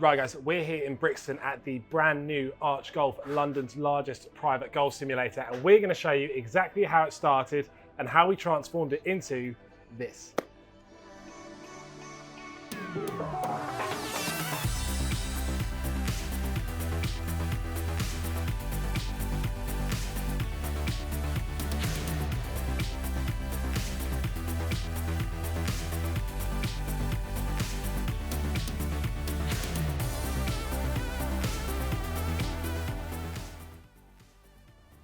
Right guys, we're here in Brixton at the brand new Arch Golf, London's largest private golf simulator, and we're going to show you exactly how it started and how we transformed it into this.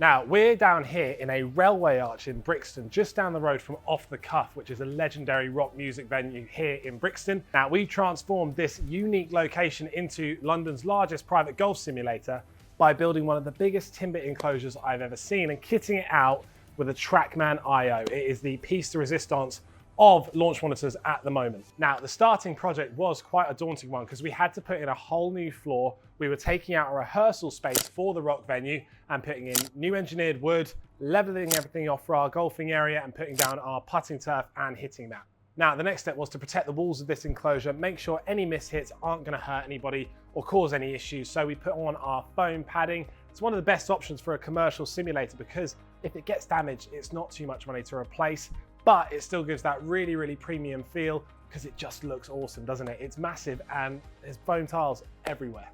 Now, we're down here in a railway arch in Brixton, just down the road from Off the Cuff, which is a legendary rock music venue here in Brixton. Now, we transformed this unique location into London's largest private golf simulator by building one of the biggest timber enclosures I've ever seen and kitting it out with a TrackMan IO. It is the piece de resistance of launch monitors at the moment. Now, the starting project was quite a daunting one because we had to put in a whole new floor. We were taking out a rehearsal space for the rock venue and putting in new engineered wood, leveling everything off for our golfing area and putting down our putting turf and hitting mat. Now, the next step was to protect the walls of this enclosure, make sure any mishits aren't going to hurt anybody or cause any issues. So we put on our foam padding. It's one of the best options for a commercial simulator because if it gets damaged, it's not too much money to replace, but it still gives that really, really premium feel because it just looks awesome, doesn't it? It's massive and there's foam tiles everywhere.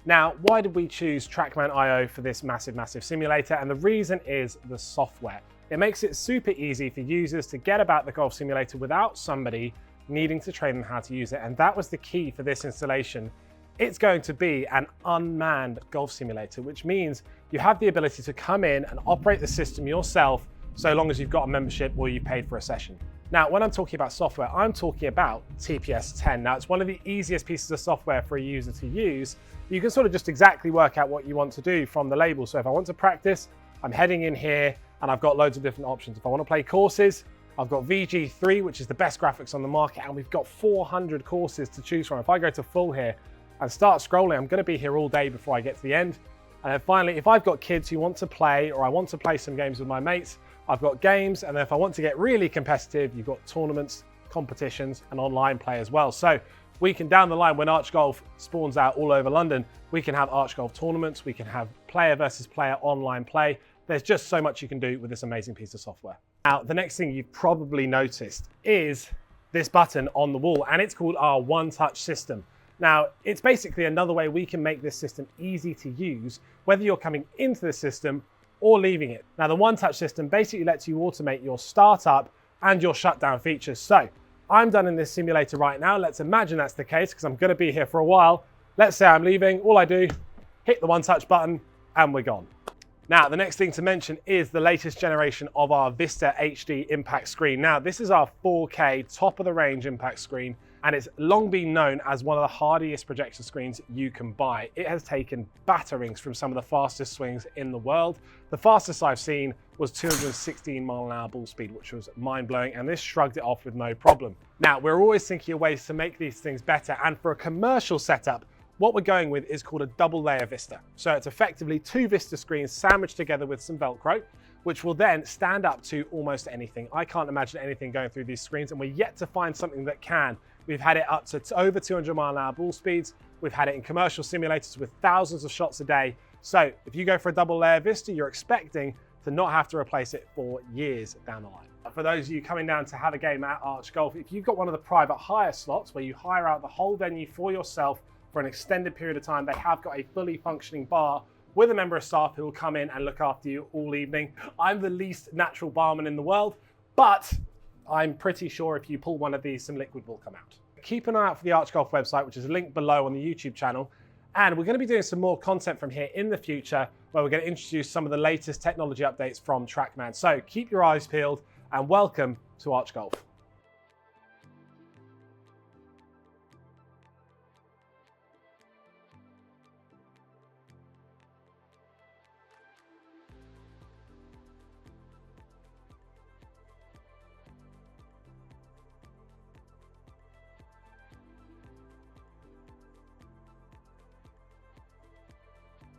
Now, why did we choose TrackMan IO for this massive, massive simulator? And the reason is the software. It makes it super easy for users to get about the golf simulator without somebody needing to train them how to use it. And that was the key for this installation. It's going to be an unmanned golf simulator, which means you have the ability to come in and operate the system yourself so long as you've got a membership or you've paid for a session. Now, when I'm talking about software, I'm talking about TPS 10. Now, it's one of the easiest pieces of software for a user to use. You can sort of just exactly work out what you want to do from the label. So if I want to practice, I'm heading in here and I've got loads of different options. If I want to play courses, I've got VG3, which is the best graphics on the market, and we've got 400 courses to choose from. If I go to full here and start scrolling, I'm going to be here all day before I get to the end. And then finally, if I've got kids who want to play or I want to play some games with my mates, I've got games, and then if I want to get really competitive, you've got tournaments, competitions, and online play as well. So we can, down the line, when Arch Golf spawns out all over London, we can have Arch Golf tournaments, we can have player versus player online play. There's just so much you can do with this amazing piece of software. Now, the next thing you've probably noticed is this button on the wall, and it's called our One Touch system. Now, it's basically another way we can make this system easy to use, whether you're coming into the system or leaving it. Now, the One Touch system basically lets you automate your startup and your shutdown features. So I'm done in this simulator right now. Let's imagine that's the case because I'm going to be here for a while. Let's say I'm leaving. All I do, hit the One Touch button and we're gone. Now, the next thing to mention is the latest generation of our Vista HD impact screen. Now, this is our 4K top of the range impact screen, and it's long been known as one of the hardiest projector screens you can buy. It has taken batterings from some of the fastest swings in the world. The fastest I've seen was 216 mile/hour ball speed, which was mind-blowing, and this shrugged it off with no problem. Now, we're always thinking of ways to make these things better, and for a commercial setup, what we're going with is called a double layer Vista. So it's effectively two Vista screens sandwiched together with some Velcro, which will then stand up to almost anything. I can't imagine anything going through these screens, and we're yet to find something that can. We've had it up to over 200 mile/hour ball speeds. We've had it in commercial simulators with thousands of shots a day. So if you go for a double layer Vista, you're expecting to not have to replace it for years down the line. For those of you coming down to have a game at Arch Golf, if you've got one of the private hire slots where you hire out the whole venue for yourself for an extended period of time, they have got a fully functioning bar with a member of staff who will come in and look after you all evening. I'm the least natural barman in the world, but I'm pretty sure if you pull one of these, some liquid will come out. Keep an eye out for the Arch Golf website, which is linked below on the YouTube channel. And we're going to be doing some more content from here in the future, where we're going to introduce some of the latest technology updates from TrackMan. So keep your eyes peeled and welcome to Arch Golf.